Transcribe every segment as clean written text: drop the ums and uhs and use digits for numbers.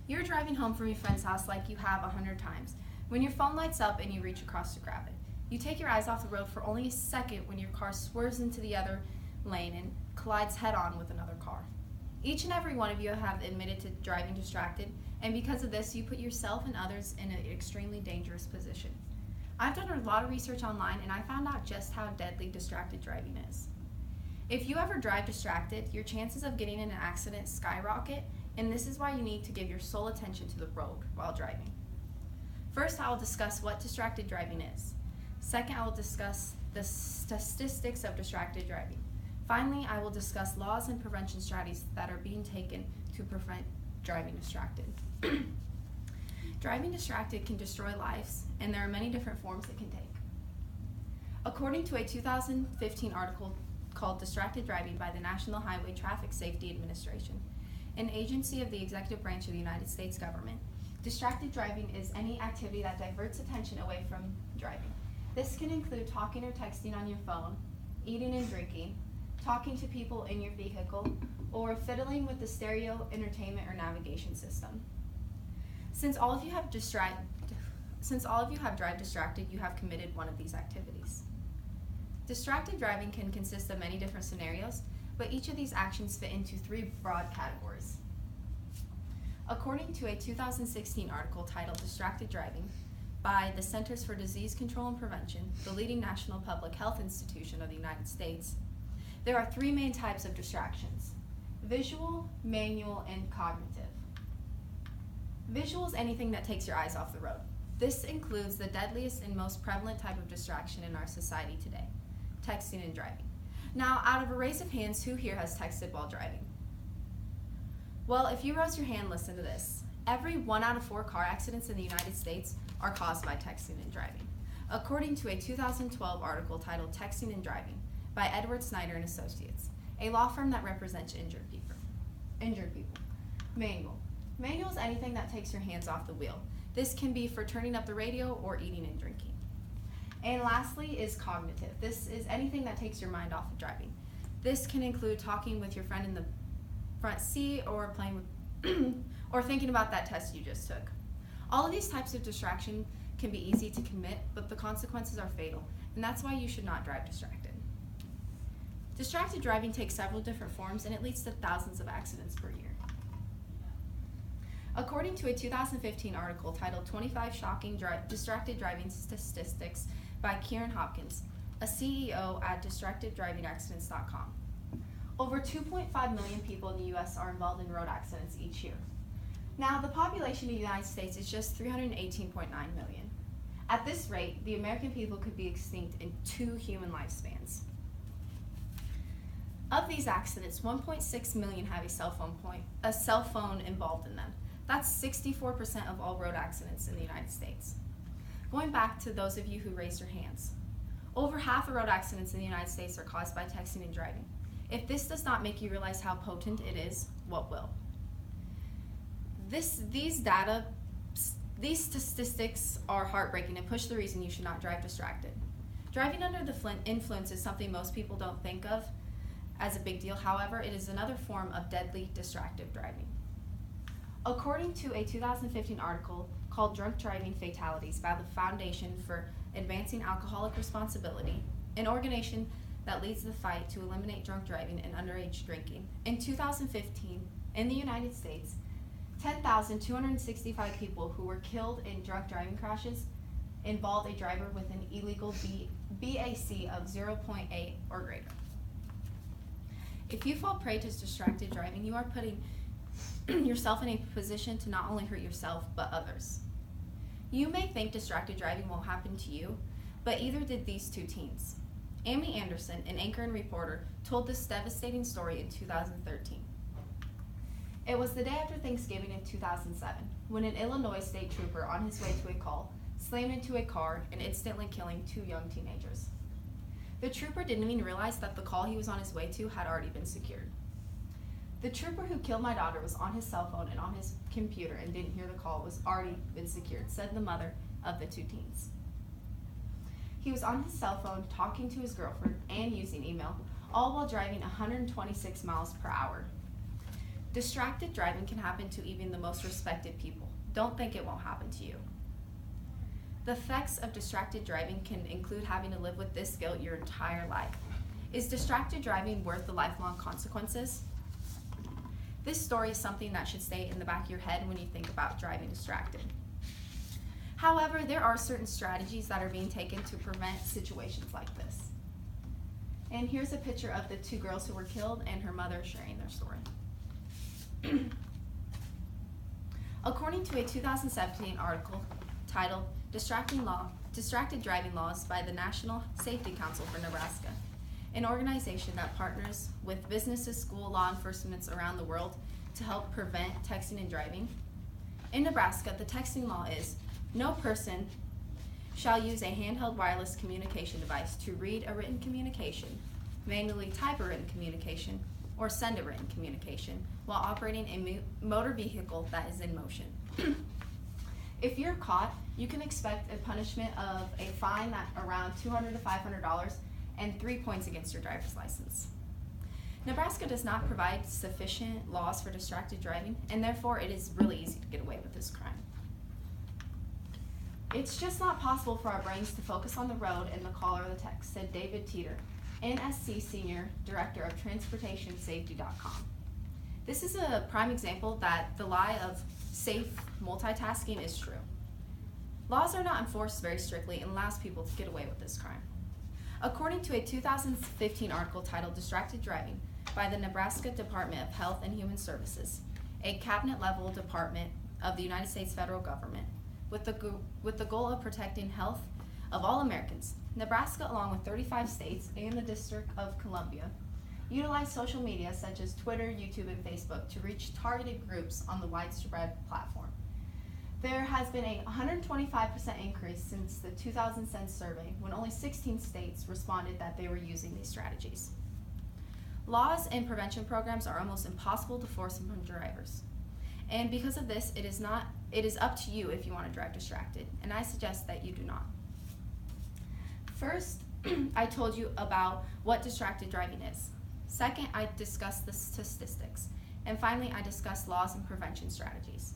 You're driving home from your friend's house like you have 100 times, when your phone lights up and you reach across to grab it. You take your eyes off the road for only a second when your car swerves into the other lane and collides head-on with another car. Each and every one of you have admitted to driving distracted, and because of this, you put yourself and others in an extremely dangerous position. I've done a lot of research online, and I found out just how deadly distracted driving is. If you ever drive distracted, your chances of getting in an accident skyrocket, and this is why you need to give your sole attention to the road while driving. First, I will discuss what distracted driving is. Second, I will discuss the statistics of distracted driving. Finally, I will discuss laws and prevention strategies that are being taken to prevent driving distracted. Driving distracted can destroy lives, and there are many different forms it can take. According to a 2015 article called Distracted Driving by the National Highway Traffic Safety Administration, an agency of the executive branch of the United States government, distracted driving is any activity that diverts attention away from driving. This can include talking or texting on your phone, eating and drinking, talking to people in your vehicle, or fiddling with the stereo, entertainment, or navigation system. Since all of you have drive distracted, you have committed one of these activities. Distracted driving can consist of many different scenarios, but each of these actions fit into three broad categories. According to a 2016 article titled Distracted Driving by the Centers for Disease Control and Prevention, the leading national public health institution of the United States, there are three main types of distractions: visual, manual, and cognitive. Visual is anything that takes your eyes off the road. This includes the deadliest and most prevalent type of distraction in our society today: texting and driving. Now, out of a raise of hands, who here has texted while driving? Well, if you raise your hand, listen to this. Every 1 out of 4 car accidents in the United States are caused by texting and driving, according to a 2012 article titled Texting and Driving by Edward Snyder and Associates, a law firm that represents injured people. Manual. Manual is anything that takes your hands off the wheel. This can be for turning up the radio or eating and drinking. And lastly is cognitive. This is anything that takes your mind off of driving. This can include talking with your friend in the front seat or playing with or thinking about that test you just took. All of these types of distraction can be easy to commit, but the consequences are fatal, and that's why you should not drive distracted. Distracted driving takes several different forms, and it leads to thousands of accidents per year. According to a 2015 article titled 25 Shocking Distracted Driving Statistics by Kieran Hopkins, a CEO at DistractedDrivingAccidents.com. Over 2.5 million people in the U.S. are involved in road accidents each year. Now, the population of the United States is just 318.9 million. At this rate, the American people could be extinct in 2 human lifespans. Of these accidents, 1.6 million have a cell phone involved in them. That's 64% of all road accidents in the United States. Going back to those of you who raised your hands, over half the road accidents in the United States are caused by texting and driving. If this does not make you realize how potent it is, what will? These statistics are heartbreaking and push the reason you should not drive distracted. Driving under the influence is something most people don't think of as a big deal. However, it is another form of deadly distracted driving. According to a 2015 article called Drunk Driving Fatalities by the Foundation for Advancing Alcoholic Responsibility, an organization that leads the fight to eliminate drunk driving and underage drinking, in 2015, in the United States, 10,265 people who were killed in drunk driving crashes involved a driver with an illegal BAC of 0.8 or greater. If you fall prey to distracted driving, you are putting yourself in a position to not only hurt yourself, but others. You may think distracted driving won't happen to you, but either did these 2 teens. Amy Anderson, an anchor and reporter, told this devastating story in 2013. It was the day after Thanksgiving in 2007, when an Illinois state trooper on his way to a call slammed into a car and instantly killing 2 young teenagers. The trooper didn't even realize that the call he was on his way to had already been secured. The trooper who killed my daughter was on his cell phone and on his computer and didn't hear the call was already been secured, said the mother of the 2 teens. He was on his cell phone talking to his girlfriend and using email, all while driving 126 miles per hour. Distracted driving can happen to even the most respected people. Don't think it won't happen to you. The effects of distracted driving can include having to live with this guilt your entire life. Is distracted driving worth the lifelong consequences? This story is something that should stay in the back of your head when you think about driving distracted. However, there are certain strategies that are being taken to prevent situations like this. And here's a picture of the two girls who were killed and her mother sharing their story. According to a 2017 article titled Distracted Driving Laws by the National Safety Council for Nebraska, an organization that partners with businesses, school, law enforcement around the world to help prevent texting and driving. In Nebraska, the texting law is, no person shall use a handheld wireless communication device to read a written communication, manually type a written communication, or send a written communication while operating a motor vehicle that is in motion. If you're caught, you can expect a punishment of a fine at around $200 to $500 and 3 points against your driver's license. Nebraska does not provide sufficient laws for distracted driving, and therefore it is really easy to get away with this crime. It's just not possible for our brains to focus on the road and the call or the text, said David Teeter, NSC Senior Director of TransportationSafety.com. This is a prime example that the lie of safe multitasking is true. Laws are not enforced very strictly and allows people to get away with this crime. According to a 2015 article titled Distracted Driving by the Nebraska Department of Health and Human Services, a cabinet-level department of the United States federal government, with the goal of protecting health of all Americans, Nebraska, along with 35 states and the District of Columbia, utilize social media such as Twitter, YouTube, and Facebook to reach targeted groups on the widespread platform. There has been a 125% increase since the 2010 survey, when only 16 states responded that they were using these strategies. Laws and prevention programs are almost impossible to force upon drivers. And because of this, it is up to you if you want to drive distracted, and I suggest that you do not. First, I told you about what distracted driving is. Second, I discussed the statistics. And finally, I discussed laws and prevention strategies.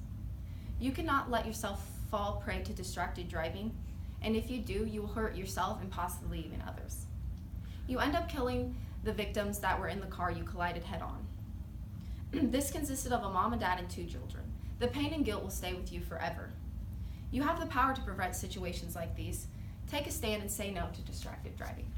You cannot let yourself fall prey to distracted driving, and if you do, you will hurt yourself and possibly even others. You end up killing the victims that were in the car you collided head on. This consisted of a mom and dad and 2 children. The pain and guilt will stay with you forever. You have the power to prevent situations like these. Take a stand and say no to distracted driving.